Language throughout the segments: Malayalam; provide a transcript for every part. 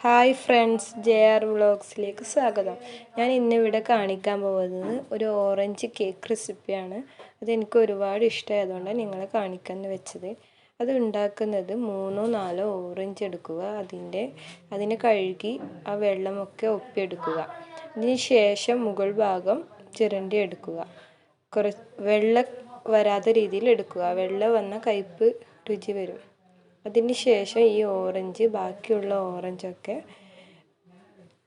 ഹായ് ഫ്രണ്ട്സ്, JR വ്ളോഗ്സിലേക്ക് സ്വാഗതം. ഞാൻ ഇന്നിവിടെ കാണിക്കാൻ പോകുന്നത് ഒരു ഓറഞ്ച് കേക്ക് റെസിപ്പിയാണ്. അതെനിക്ക് ഒരുപാട് ഇഷ്ടമായതുകൊണ്ടാണ് നിങ്ങളെ കാണിക്കാമെന്ന് വെച്ചത്. അത് ഉണ്ടാക്കുന്നത് 3-4 ഓറഞ്ച് എടുക്കുക. അതിനെ കഴുകി ആ വെള്ളമൊക്കെ ഒപ്പിയെടുക്കുക. അതിന് ശേഷം മുകൾ ഭാഗം ചിരണ്ടി എടുക്കുക. വെള്ളം വരാത്ത രീതിയിൽ എടുക്കുക. വെള്ളം വന്ന കയ്പ്പ് രുചി വരും. അതിന് ശേഷം ഈ ഓറഞ്ച്, ബാക്കിയുള്ള ഓറഞ്ചൊക്കെ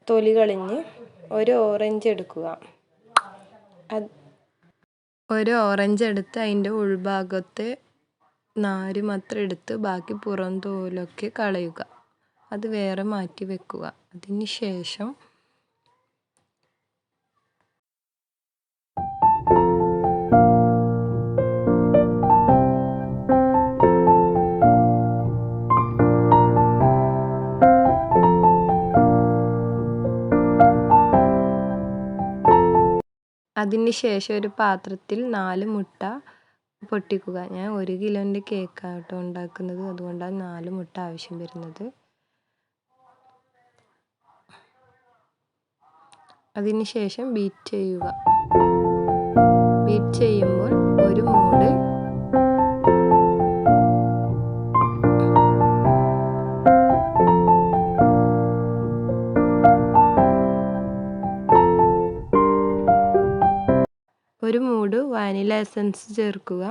തൊലി കളഞ്ഞ് ഒരു ഓറഞ്ച് എടുക്കുക. ഒരു ഓറഞ്ച് എടുത്ത് അതിൻ്റെ ഉൾഭാഗത്തെ നാര് മാത്രം എടുത്ത് ബാക്കി പുറം തോലൊക്കെ കളയുക. അത് വേറെ മാറ്റി വെക്കുക. അതിന് ശേഷം ഒരു പാത്രത്തിൽ 4 മുട്ട പൊട്ടിക്കുക. ഞാൻ 1 കിലോൻ്റെ കേക്കാണ് കേട്ടോ ഉണ്ടാക്കുന്നത്, അതുകൊണ്ടാണ് 4 മുട്ട ആവശ്യം വരുന്നത്. അതിനുശേഷം ബീറ്റ് ചെയ്യുക. ബീറ്റ് ചെയ്യുമ്പോൾ ഒരു മൂട് വാനില എസൻസ് ചേർക്കുക.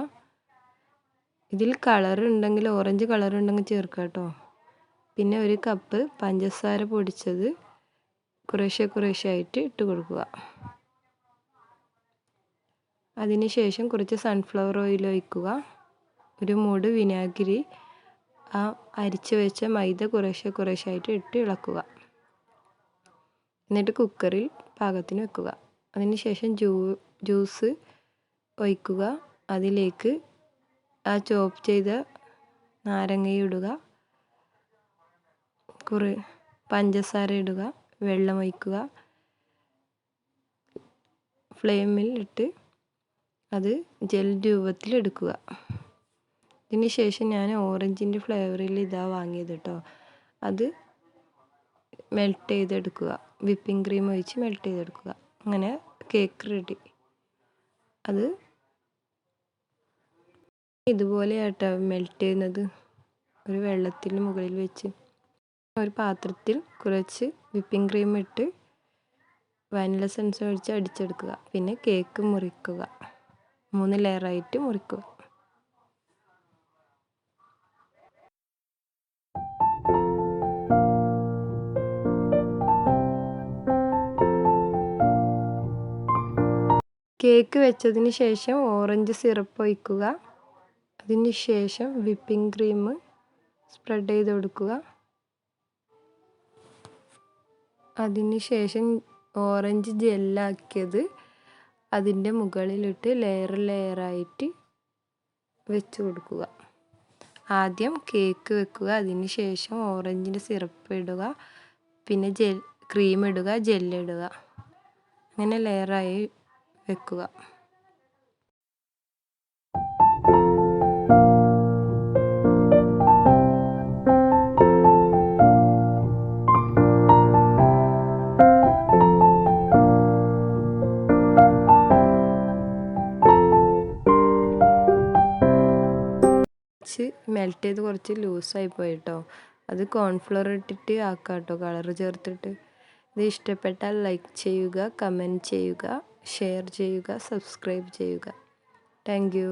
ഇതിൽ ഓറഞ്ച് കളർ ഉണ്ടെങ്കിൽ ചേർക്കുക കേട്ടോ. പിന്നെ 1 കപ്പ് പഞ്ചസാര പൊടിച്ചത് കുറേശ്ശെ ആയിട്ട് ഇട്ട് കൊടുക്കുക. അതിനുശേഷം കുറച്ച് സൺഫ്ലവർ ഓയിൽ ഒഴിക്കുക. 1 മൂട് വിനാഗിരി, അരിച്ചു വെച്ച മൈദ കുറേശ്ശെ ആയിട്ട് ഇട്ട് ഇളക്കുക. എന്നിട്ട് കുക്കറിൽ പാകത്തിന് വെക്കുക. അതിനുശേഷം ജ്യൂസ് ഒഴിക്കുക. അതിലേക്ക് ചോപ്പ് ചെയ്ത നാരങ്ങ ഇടുക. പഞ്ചസാര ഇടുക. വെള്ളം ഒഴിക്കുക. ഫ്ലെയിമിൽ ഇട്ട് അത് ജെൽ രൂപത്തിൽ എടുക്കുക. ഇതിന് ശേഷം ഞാൻ ഓറഞ്ചിൻ്റെ ഫ്ലേവറിൽ വാങ്ങിയത് കേട്ടോ. അത് മെൽറ്റ് ചെയ്തെടുക്കുക. വിപ്പിംഗ് ക്രീം ഒഴിച്ച് മെൽറ്റ് ചെയ്തെടുക്കുക. അങ്ങനെ കേക്ക് റെഡി. അത് ഇതുപോലെയാട്ടോ മെൽറ്റ് ചെയ്യുന്നത്. ഒരു വെള്ളത്തിന് മുകളിൽ വെച്ച് ഒരു പാത്രത്തിൽ കുറച്ച് വിപ്പിംഗ് ക്രീം ഇട്ട് വാനില എസൻസ് ഒഴിച്ച് അടിച്ചെടുക്കുക. പിന്നെ കേക്ക് മുറിക്കുക. 3 ലെയറായിട്ട് മുറിക്കുക. കേക്ക് വെച്ചതിന് ശേഷം ഓറഞ്ച് സിറപ്പ് ഒഴിക്കുക. അതിന് ശേഷം വിപ്പിംഗ് ക്രീം സ്പ്രെഡ് ചെയ്ത് കൊടുക്കുക. അതിന് ശേഷം ഓറഞ്ച് ജെല്ലാക്കിയത് അതിൻ്റെ മുകളിലിട്ട് ലെയറായിട്ട് വെച്ച് കൊടുക്കുക. ആദ്യം കേക്ക് വെക്കുക. അതിന് ശേഷം ഓറഞ്ചിൻ്റെ സിറപ്പ് ഇടുക. പിന്നെ ക്രീം ഇടുക, ജെല്ലിടുക. അങ്ങനെ ലെയറായി വെക്കുക. മെൽറ്റ് ചെയ്ത് കുറച്ച് ലൂസായി പോയിട്ടോ. അത് കോൺഫ്ലവർ ഇട്ടിട്ട് ആക്കാം കേട്ടോ, കളർ ചേർത്തിട്ട്. ഇത് ഇഷ്ടപ്പെട്ടാൽ ലൈക്ക് ചെയ്യുക, കമൻറ്റ് ചെയ്യുക, ഷെയർ ചെയ്യുക, സബ്സ്ക്രൈബ് ചെയ്യുക. Thank you.